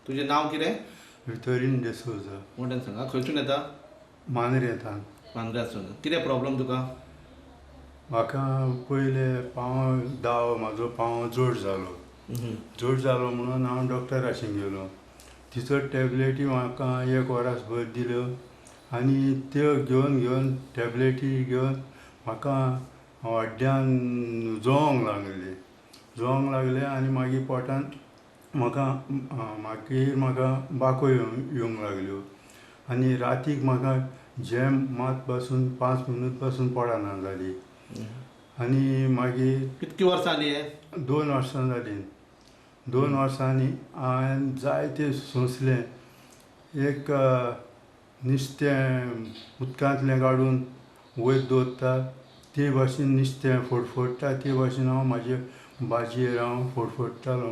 तुजें नांव कितें? विक्टोरीन डिसोजा. मोठ्यान सांगा. खंयसून येता? मांद्रे येता. मांद्र्यासून. कितें प्रॉब्लम तुका? म्हाका पयले पांव दाव म्हाजो पांव जोड जालो म्हणून हांव डॉक्टराशी गेलो. तिचो टॅबलेटी म्हाका 1 वरासभर दिल्यो आनी त्यो घेवन घेवन टॅबलेटी घेवन म्हाका हड्ड्यान जोंक लागले आनी मागीर पोटान म्हाका बाको येवंक लागल्यो आनी रातीक म्हाका झेम मात पासून 5 मिनट पासून पडना जाली. आनी मागीर कितकी वर्सां जाली हे? 2 वर्सां जालीं. 2 वर्सांनी हांवें जायतें सोंसलें. एक नुस्तें उदकांतलें काडून वयर दवरता ते भाशेन नुस्तें फडफडटा ते भाशेन हांव म्हाजे भाजयेर हांव फडफडटालो.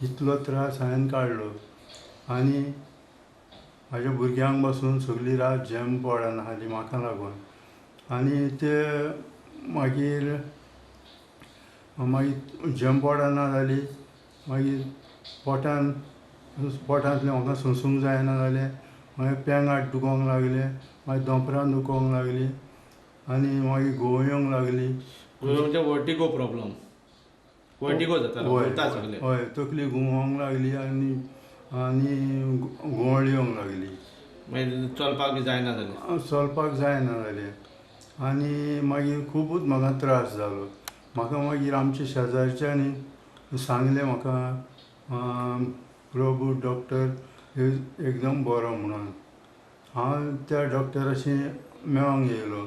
इतलो त्रास हांवें काडलो आनी म्हाज्या भुरग्यांक पासून सगळी रात झेम पडनासली म्हाका लागून. आनी ते मागीर झेम पडना जाली. मागीर पोटांतलें म्हाका सोंसूंक जायना जालें. मागीर पेंगाट दुखोंक लागलें, मागीर दोंपरां दुखोंक लागलीं आनी मागीर घुंवळ येवंक लागली. म्हणजे वर्टिगो प्रॉब्लम. वर्टिगो जाता सगळें. हय, तकली घुंवोंक लागली आनी घुंवळ येवंक लागली. मागीर चलपाक बी जायना जालें. चलपाक जायना जालें आनी मागीर खुबूच म्हाका त्रास जालो. म्हाका मागीर आमच्या शेजारच्यांनी सांगलें म्हाका प्रभू डॉक्टर एकदम बरो म्हणून. हांव त्या डॉक्टराशी मेळोंक येयलो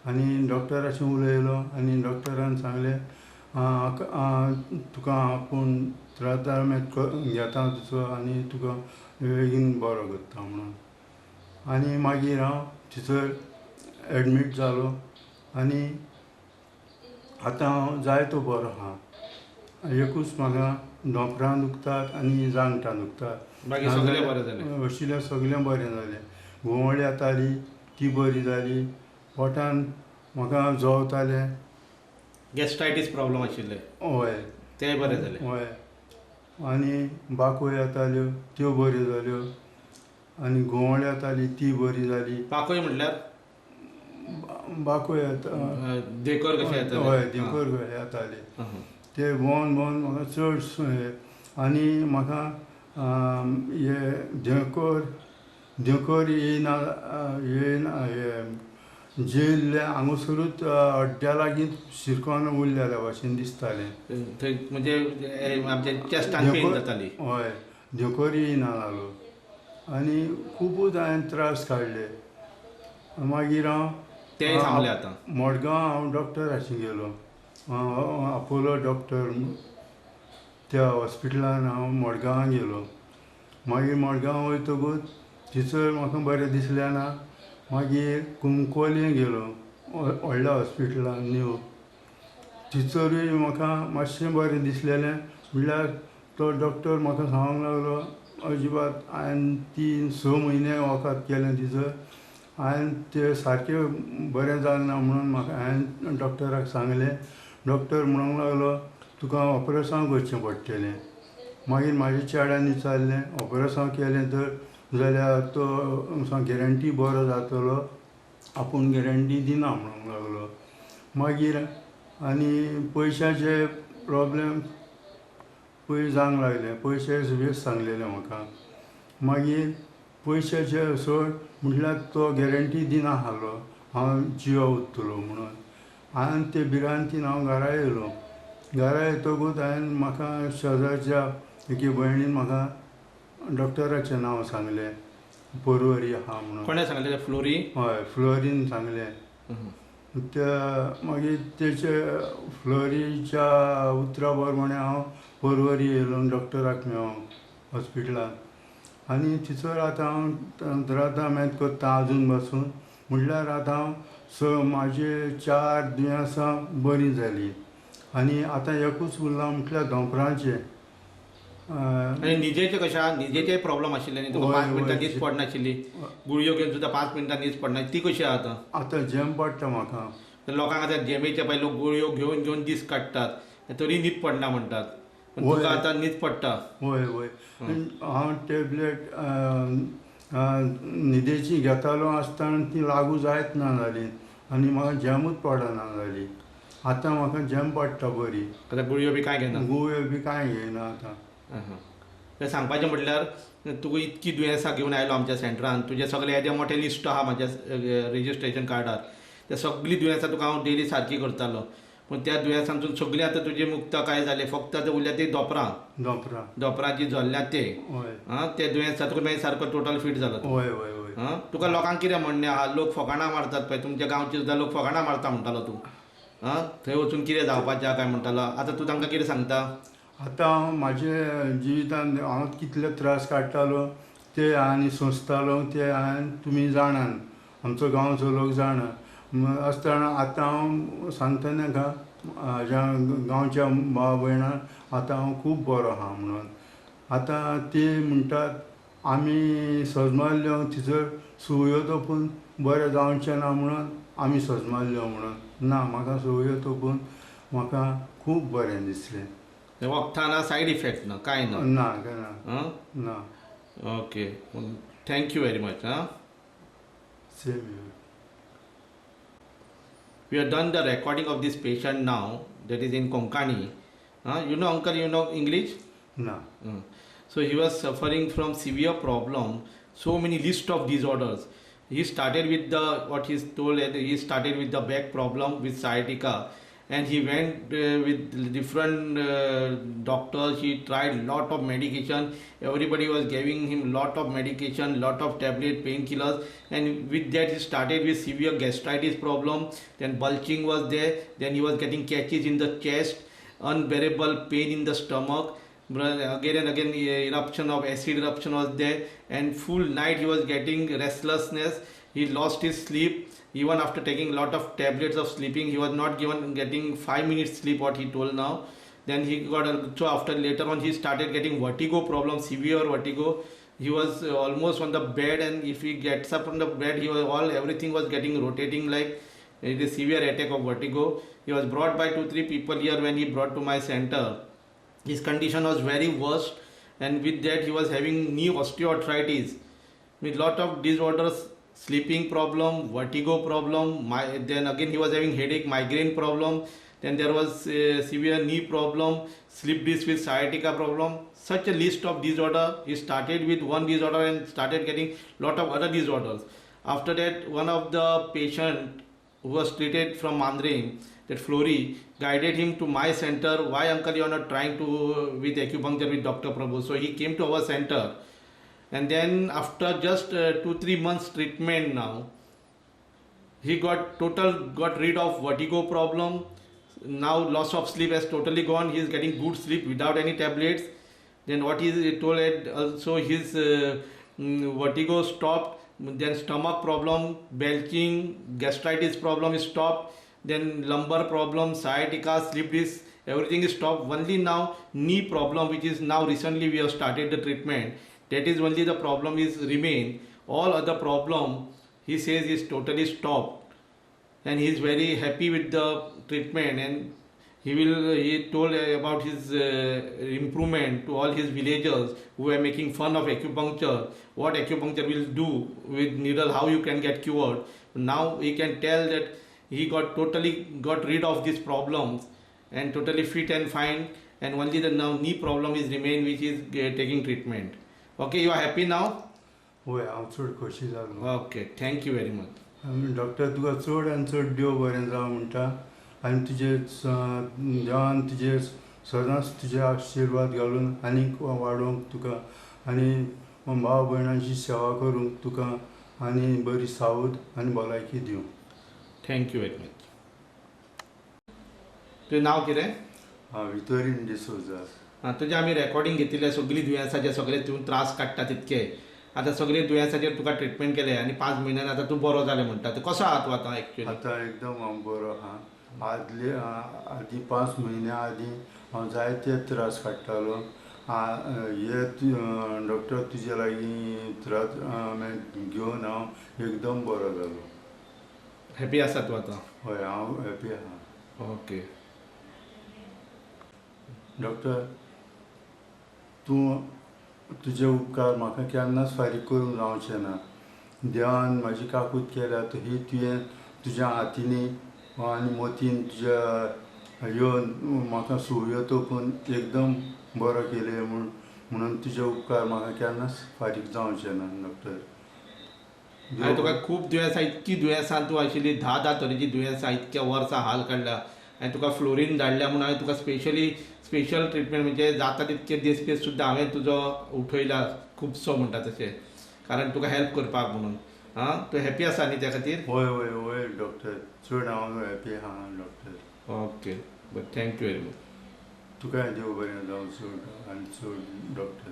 आनी डॉक्टराशी उलयलो आनी डॉक्टरान सांगलें तुका आपूण ट्रिटमेंट घेता तुजो आनी तुका बेगीन बरो करता म्हणून. आनी मागीर हांव थंयसर एडमीट जालो आनी आतां हांव जायतो बरो आहा. एकूच म्हाका दोंपरां दुखतात आनी जांगटां दुखतात. बाकी सगळें बरें जालें. अशिल्लें सगळें बरें जालें. घुंवळ येताली ती बरी जाली. पोटान म्हाका जोवतालें. गॅस्ट्रायटीस प्रॉब्लम आशिल्ले हय तेंय बरें जालें. हय आनी बाको येताल्यो त्यो बऱ्यो जाल्यो आनी घुंवळ येताली ती बरी जाली. पाकोय म्हणल्यार बाको येता देखर कशें येता? हय देखर येताली. ते भोंवन भोंवन म्हाका चड आनी म्हाका हे देखर येयना जेल्ले हांगासरूच हड्ड्या लागीं शिरकोन उरलेल्या भाशेन दिसतालें. थंय म्हणजे आमच्या चॅस्टान पेन जाताली. हय देखर येयना जालो आनी खुबूच हांवें त्रास काडले. मागीर तेंय थांबलें आतां. मडगांव हांव डॉक्टराशी गेलो. आपोलो डॉक्टर त्या हॉस्पिटलान हांव मडगांवां गेलो. मागीर मडगांव वयतकूच थंयसर म्हाका बरें दिसलें ना. मागीर कुंकोलीं गेलो व्हडल्या हॉस्पिटलान न्यू. थंयसरूय म्हाका मातशें बरें दिसलेलें म्हणल्यार तो डॉक्टर म्हाका सांगूंक लागलो अजिबात हांवें 3-6 म्हयने वखद केलें थंयसर. हांवें तें सारकें बरें जालें ना म्हणून म्हाका हांवें डॉक्टराक सांगलें. डॉक्टर म्हणूंक लागलो तुका ऑपरेशन करचें पडटलें. मागीर म्हाज्या चेड्यान विचारलें ऑपरेशन केलें तर जाल्यार तो गॅरंटी बरो जातलो आपूण गॅरंटी दिना म्हणूंक लागलो. मागीर आनी पयशांचे प्रॉब्लेम पयलीं जावंक लागलें. पयशे वेस्ट सांगलेले म्हाका. मागीर पयशांचे सोड म्हटल्यार तो गॅरंटी दिना आहलो हांव जियो उत्तलो म्हणून. हांवें ते भिरांतीन हांव घरा येयलो. घरा येतकूच हांवें म्हाका शेजारच्या एके भयणीन म्हाका डॉक्टराचें नांव सांगलें पर्वरी आहा म्हणून. कोणें सांगलें? फ्लोरी? हय फ्लोरीन सांगलें. मागीर तेचे फ्लोरीच्या उतरा प्रमाणें हांव पर्वरी येयलो डॉक्टराक मेळोंक हॉस्पिटलान. आनी थंयसर आतां हांव ट्रिटमेंट करता आजून पासून. म्हणल्यार आतां म्हाजे 4 दुयेंसां बरीं जालीं आनी आतां एकूच उरलां म्हटल्यार दोंपराचें. आनी न्हिदेचें कशें आहा? न्हिदेचेय प्रॉब्लम आशिल्ले न्ही तुका? 5 मिनटां न्हीद पडनाशिल्ली. गुळयो घेवन सुद्दां 5 मिनटां न्हीद पडना. ती कशी आहा आतां? आतां झेम पडटा म्हाका. लोकांक आतां झेमेच्या पयलीं गुळयो घेवन घेवन दीस काडटात तरी न्हीद पडना म्हणटात. पण तुका आतां न्हीद पडटा. वय वय हांव टॅबलेट न्हिदेची घेतालो आसतना ती लागू जायत ना जाली आनी म्हाका जॅमूच पडना जाली. आतां म्हाका जॅम पडटा बरी. आतां गुळयो बी कांय घेना. गुळयो बी कांय घेयना आतां. तें सांगपाचें म्हटल्यार तुका इतकी दुयेंसां घेवन आयलो आमच्या सेंटरान, तुजें सगळें येदें मोठें लिस्ट आहा म्हाज्या रेजिस्ट्रेशन कार्डार. त्या सगळीं दुयेंसां तुका हांव डेली सारकी करतालो. पूण त्या दुयेंसांसून सगळीं आतां तुजी मुक्तकाय जाली. फक्त आतां उरल्या ती दोपरां जी जल्ल्यात ते ते दुयेंसां तुका मागीर सारको टोटल फिट जालो. वय वय वय तुका लोकांक कितें म्हणणें आहा? लोक फकाणां मारतात पळय, तुमच्या गांवचे सुद्दां लोक फकाणां मारता म्हणटालो तूं. थंय वचून कितें जावपाचें आहा काय म्हणटालो. आतां तूं तांकां कितें सांगता? आतां हांव म्हाज्या जिवितान हांव कितले त्रास काडटालो ते आनी सोंसतालो ते तुमी जाणान, आमचो गांवचो लोक जाणा. आसतना आतां हांव सांगता नाका हाज्या गांवच्या भाव भयणांक आतां हांव खूब बरो आहा म्हणून. आतां ते म्हणटात आमी सजमारल्यो थंयसर सुयो तोपून बरें जावचें ना म्हणून आमी सजमारल्यो म्हणून. ना, म्हाका सुयो तोपून म्हाका खूब बरें दिसलें. वखदां ना, सायड इफेक्ट ना, कांय ना. ना ना. Okay, thank you very much. Same here. We have done the recording of this patient now, that is in Konkani. You know, uncle, you know English? No. So he was suffering from severe problem, so many list of disorders. He started with what he's told, he started with the back problem with sciatica, and he went with different doctors. He tried lot of medication. Everybody was giving him lot of medication, lot of tablet, painkillers, and with that he started with severe gastritis problem. Then bulging was there. Then he was getting catches in the chest, unbearable pain in the stomach. Again and again eruption of acid eruption was there, and full night he was getting restlessness. He lost his sleep. Even after taking lot of tablets of sleeping, he was not getting 5 minutes sleep, what he told now. Then he got, so after later on he started getting vertigo problem, severe vertigo. He was almost on the bed, and if he gets up on the bed, everything was getting rotating like it is severe attack of vertigo. He was brought by 2-3 people here when he brought to my center. His condition was very worst, and with that he was having knee osteoarthritis with lot of disorders, sleeping problem, vertigo problem, then again he was having headache, migraine problem, then there was severe knee problem, slip disc with sciatica problem. Such a list of disorder. He started with one disorder and started getting lot of other disorders. After that, one of the patient who was treated from Mandre, that Flory, guided him to my center. Why uncle you are not trying to with acupuncture with Dr. Prabhu? So he came to our center, and then after just 2-3 months treatment now, he got rid of vertigo problem. Now loss of sleep has totally gone. He is getting good sleep without any tablets. Then what he told also his vertigo stopped. Then stomach problem, belching, gastritis problem is stopped. Then lumbar problem, sciatica, slip disc, everything is stopped. Only now knee problem, which is now recently we have started the treatment. That is only the problem is remain. All other problem he says is totally stopped, and he is very happy with the treatment. And he told about his improvement to all his villagers who are making fun of acupuncture, what acupuncture will do with needle, how you can get cured. Now he can tell that he got rid of these problems and totally fit and fine, and only the now knee problem is remain, which is taking treatment. Okay, you are happy now? वय हांव चड खोशी जालो. Okay, thank you very much. Doctor तुका चड आनी चड देव बरें जावं म्हणटा, आनी तुजे देवान तुजे सदांच तुजे आशिर्वाद घालून आनीक वाडोवंक तुका, आनी भाव भयणांची सेवा करूंक तुका, आनी बरी सावध आनी भलायकी दिवं. Thank you very much. तुजें नांव कितें? वितोरीन डिसोजा. तुजें आमी रेकॉर्डिंग घेतिल्लें सगळीं दुयेंसांचे सगळे तूं त्रास काडटा तितके. आतां सगळीं दुयेंसाचेर तुका ट्रिटमेंट केलें आनी 5 म्हयन्यान आतां तूं बरो जालें म्हणटा. कसो आहा तूं आतां एक्चुअली? आतां एकदम हांव बरो आहा. आदीं 5 म्हयन्या आदीं हांव जायते त्रास काडटालो. हे डॉक्टर तुजे लागीं त्रास घेवन हांव एकदम बरो जालो. हॅपी आसा तूं आतां? हय, हांव हॅपी आहा. ओके. डॉक्टर तूं तुजे उपकार म्हाका केन्नाच फारीक करूंक जावचें ना. देवान म्हाजी काकूट केल्या ही तुवें तुज्या हातींनी आनी मोतीन तुज्या येवन म्हाका सुयो तोपून एकदम बरो केले म्हणून तुजे उपकार म्हाका केन्नाच फारीक जावचे ना डॉक्टर. आनी तुका खूब दुयेंसां इतकी दुयेंसां तूं आशिल्ली 10 तरेची दुयेंसां इतक्या वर्सां हाल काडल्या आनी तुका फ्लोरीन धाडल्या म्हणून हांवें तुका स्पेशल ट्रिटमेंट म्हणजे जाता तितके दीस सुद्दां हांवें तुजो उठयला खुबसो म्हणटा तशें कारण तुका हेल्प करपाक म्हणून. हां तूं हॅपी आसा न्ही त्या खातीर? वय वय वय डॉक्टर, चड हांव हॅपी आहा doctor. Okay but thank you very much. तुका देव बरें जावं चड आनी चड डॉक्टर.